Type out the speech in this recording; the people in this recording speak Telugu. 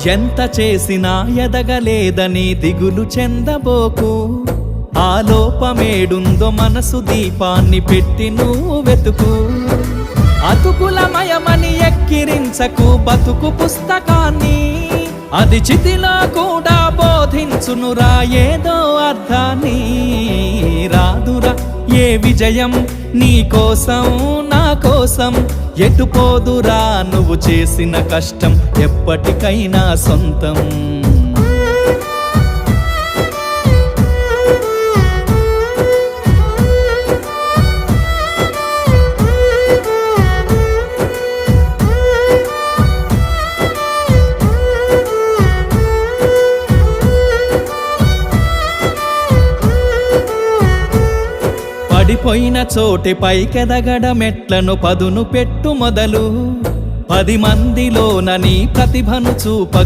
ఎంత చేసినా ఎదగలేదని దిగులు చెందబోకు. ఆ లోపమేడుందో మనసు దీపాన్ని పెట్టి నువ్వు వెతుకు. అతుకులమయమని ఎక్కిరించకు బతుకు పుస్తకాన్ని, అది చితిలో కూడా బోధించునురా ఏదో అర్థాన్ని. రాదురా ఏ విజయం నీ కోసం నా కోసం, ఎటుపోదురా నువ్వు చేసిన కష్టం ఎప్పటికైనా సొంతం. పడిపోయిన చోటి పైకెదగడ మెట్లను పదును పెట్టు మొదలు. 10 మందిలోన నీ ప్రతిభను చూప